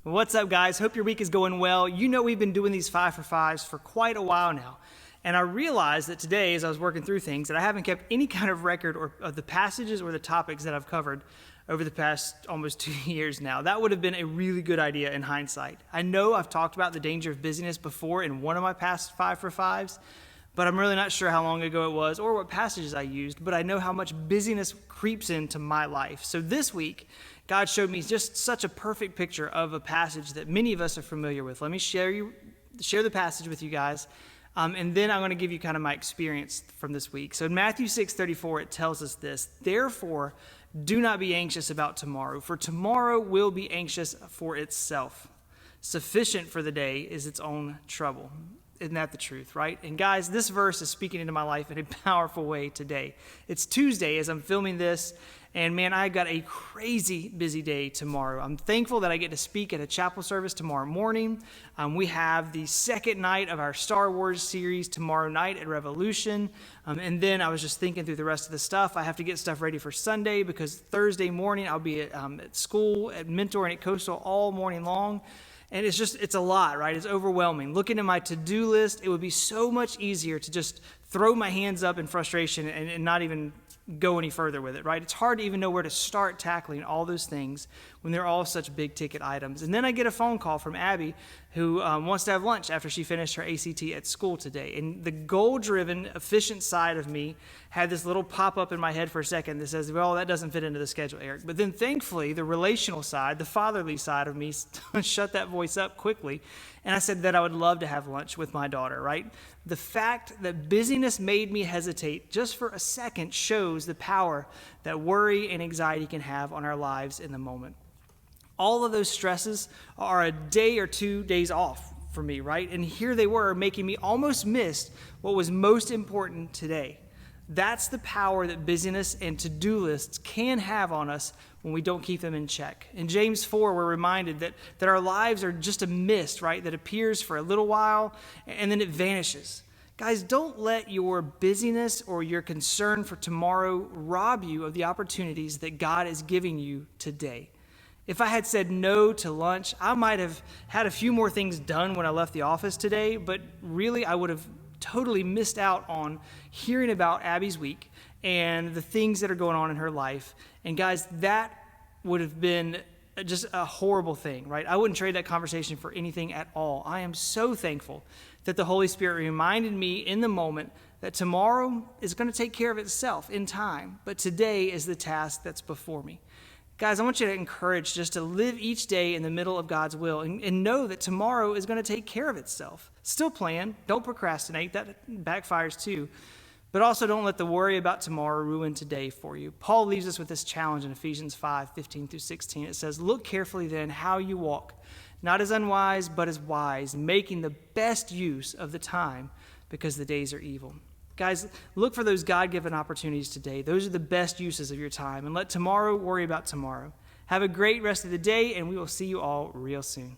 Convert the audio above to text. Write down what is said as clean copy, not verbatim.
What's up, guys? Hope your week is going well. You know we've been doing these 5 for 5s for quite a while now. And I realized that today, as I was working through things, that I haven't kept any kind of record of the passages or the topics that I've covered over the past almost 2 years now. That would have been a really good idea in hindsight. I know I've talked about the danger of busyness before in one of my past 5 for 5s, but I'm really not sure how long ago it was or what passages I used, but I know how much busyness creeps into my life. So this week, God showed me just such a perfect picture of a passage that many of us are familiar with. Let me share the passage with you guys, and then I'm going to give you kind of my experience from this week. So in Matthew 6:34, it tells us this: "Therefore, do not be anxious about tomorrow, for tomorrow will be anxious for itself. Sufficient for the day is its own trouble." Isn't that the truth, right? And guys, this verse is speaking into my life in a powerful way today. It's Tuesday as I'm filming this, and man, I got a crazy busy day tomorrow. I'm thankful that I get to speak at a chapel service tomorrow morning. We have the second night of our Star Wars series tomorrow night at Revolution. And then I was just thinking through the rest of the stuff. I have to get stuff ready for Sunday because Thursday morning I'll be at school, at Mentor, and at Coastal all morning long. And it's a lot, right? It's overwhelming. Looking at my to-do list, it would be so much easier to just throw my hands up in frustration and not even go any further with it, right? It's hard to even know where to start tackling all those things when they're all such big ticket items. And then I get a phone call from Abby who wants to have lunch after she finished her ACT at school today. And the goal-driven, efficient side of me had this little pop-up in my head for a second that says, well, that doesn't fit into the schedule, Eric. But then thankfully, the relational side, the fatherly side of me shut that voice up quickly. And I said that I would love to have lunch with my daughter, right? The fact that busyness made me hesitate just for a second shows the power that worry and anxiety can have on our lives in the moment. All of those stresses are a day or 2 days off for me, right? And here they were, making me almost miss what was most important today. That's the power that busyness and to-do lists can have on us when we don't keep them in check. In James 4, we're reminded that our lives are just a mist, right, that appears for a little while and then it vanishes. Guys, don't let your busyness or your concern for tomorrow rob you of the opportunities that God is giving you today. If I had said no to lunch, I might have had a few more things done when I left the office today, but really I would have totally missed out on hearing about Abby's week and the things that are going on in her life. And guys, that would have been just a horrible thing, right? I wouldn't trade that conversation for anything at all. I am so thankful that the Holy Spirit reminded me in the moment that tomorrow is going to take care of itself in time, but today is the task that's before me. Guys, I want you to encourage just to live each day in the middle of God's will and know that tomorrow is going to take care of itself. Still plan. Don't procrastinate. That backfires too. But also don't let the worry about tomorrow ruin today for you. Paul leaves us with this challenge in Ephesians 5:15 through 16. It says, "Look carefully then how you walk, not as unwise, but as wise, making the best use of the time because the days are evil." Guys, look for those God-given opportunities today. Those are the best uses of your time. And let tomorrow worry about tomorrow. Have a great rest of the day, and we will see you all real soon.